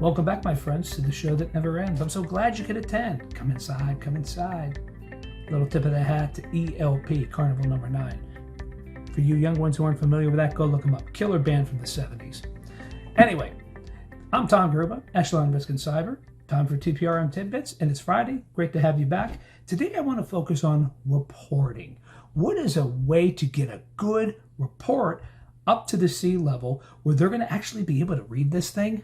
Welcome back, my friends, to the show that never ends. I'm so glad you could attend. Come inside, come inside. Little tip of the hat to ELP, Carnival number 9. For you young ones who aren't familiar with that, go look them up. Killer band from the 70s. Anyway, I'm Tom Garrubba, Echelon Risk Cyber. Time for TPRM Tidbits, and it's Friday. Great to have you back. Today I want to focus on reporting. What is a way to get a good report up to the C-level where they're going to actually be able to read this thing?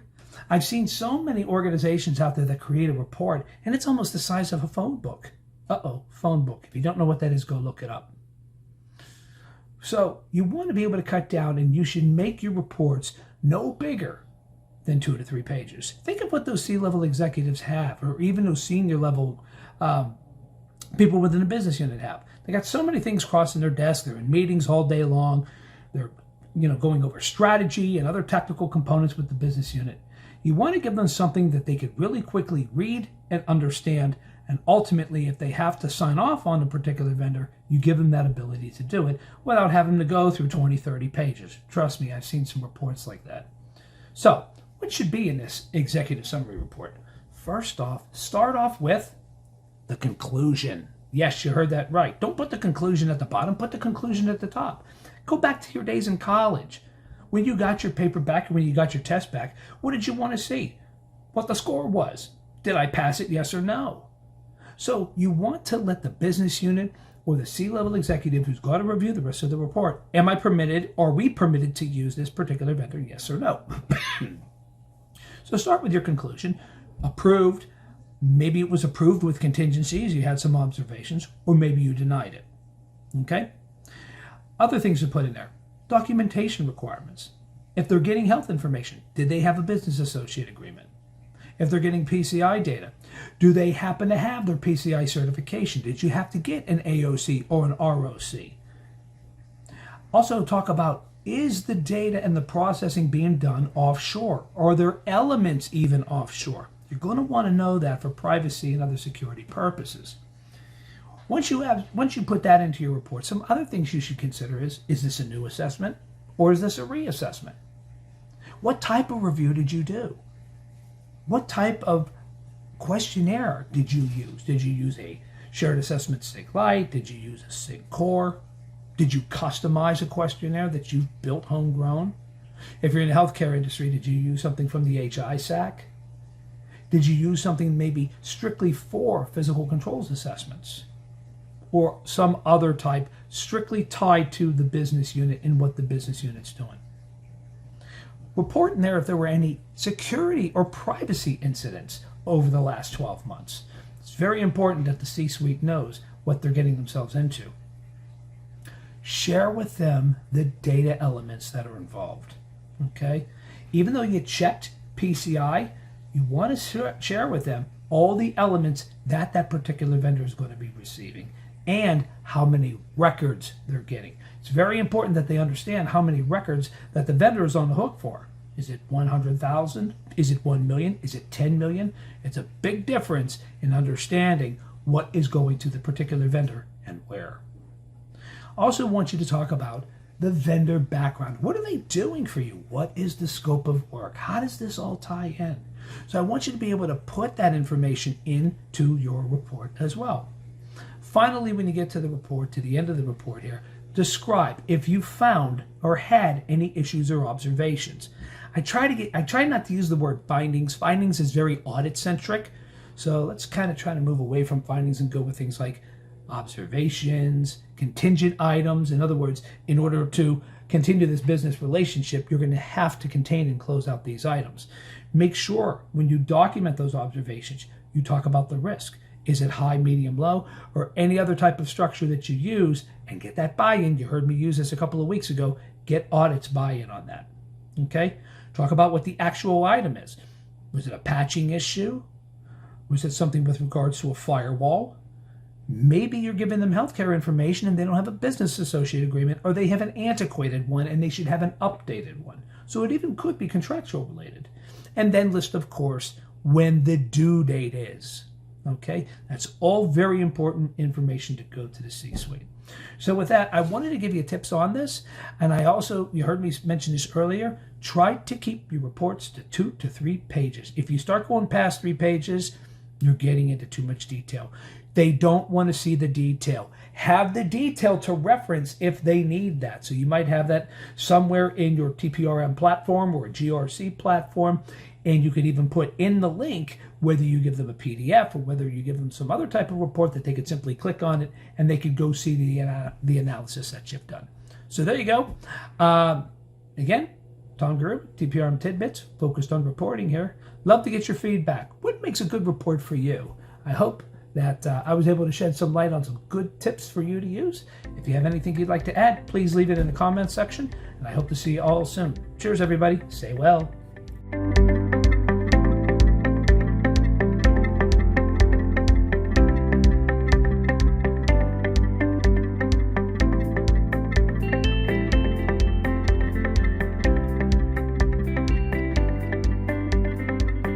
I've seen so many organizations out there that create a report, and it's almost the size of a phone book. Phone book. If you don't know what that is, go look it up. So you want to be able to cut down, and you should make your reports no bigger than 2 to 3 pages. Think of what those C-level executives have, or even those senior level people within a business unit have. They got so many things crossing their desk. They're in meetings all day long. They're going over strategy and other technical components with the business unit. You want to give them something that they could really quickly read and understand, and ultimately, if they have to sign off on a particular vendor, you give them that ability to do it without having to go through 20, 30 pages. Trust me, I've seen some reports like that. So, what should be in this executive summary report? First off, start off with the conclusion. Yes, you heard that right. Don't put the conclusion at the bottom, put the conclusion at the top. Go back to your days in college. When you got your paper back, when you got your test back, what did you want to see? What the score was. Did I pass it, yes or no? So you want to let the business unit or the C-level executive who's got to review the rest of the report, am I permitted, are we permitted to use this particular vendor, yes or no? So start with your conclusion. Approved. Maybe it was approved with contingencies, you had some observations, or maybe you denied it. Okay? Other things to put in there. Documentation requirements. If they're getting health information, did they have a business associate agreement? If they're getting PCI data, do they happen to have their PCI certification? Did you have to get an AOC or an ROC? Also talk about, is the data and the processing being done offshore? Are there elements even offshore? You're going to want to know that for privacy and other security purposes. Once you put that into your report, some other things you should consider is this a new assessment or is this a reassessment? What type of review did you do? What type of questionnaire did you use? Did you use a shared assessment SIG Lite? Did you use a SIG Core? Did you customize a questionnaire that you built homegrown? If you're in the healthcare industry, did you use something from the HISAC? Did you use something maybe strictly for physical controls assessments? Or some other type strictly tied to the business unit and what the business unit's doing? Report in there if there were any security or privacy incidents over the last 12 months. It's very important that the C-suite knows what they're getting themselves into. Share with them the data elements that are involved. Okay? Even though you checked PCI, you want to share with them all the elements that that particular vendor is going to be receiving and how many records they're getting. It's very important that they understand how many records that the vendor is on the hook for. Is it 100,000? Is it 1 million? Is it 10 million? It's a big difference in understanding what is going to the particular vendor and where. Also want you to talk about the vendor background. What are they doing for you? What is the scope of work? How does this all tie in? So I want you to be able to put that information into your report as well. Finally, when you get to the report, to the end of the report here, describe if you found or had any issues or observations. I try not to use the word findings. Findings is very audit centric. So let's kind of try to move away from findings and go with things like observations, contingent items. In other words, in order to continue this business relationship, you're going to have to contain and close out these items. Make sure when you document those observations, you talk about the risk. Is it high, medium, low, or any other type of structure that you use, and get that buy-in. You heard me use this a couple of weeks ago. Get audits buy-in on that. Okay? Talk about what the actual item is. Was it a patching issue? Was it something with regards to a firewall? Maybe you're giving them healthcare information and they don't have a business associate agreement, or they have an antiquated one and they should have an updated one. So it even could be contractual related. And then list, of course, when the due date is. Okay, that's all very important information to go to the C-suite. So with that, I wanted to give you tips on this. And I also, you heard me mention this earlier, try to keep your reports to 2 to 3 pages. If you start going past 3 pages, you're getting into too much detail. They don't want to see the detail. Have the detail to reference if they need that. So you might have that somewhere in your TPRM platform or a GRC platform, and you could even put in the link whether you give them a PDF or whether you give them some other type of report that they could simply click on it and they could go see the analysis that you've done. So there you go. Again, Tom Garrubba, TPRM Tidbits, focused on reporting here. Love to get your feedback. What makes a good report for you? I hope that I was able to shed some light on some good tips for you to use. If you have anything you'd like to add, please leave it in the comments section, and I hope to see you all soon. Cheers, everybody. Stay well.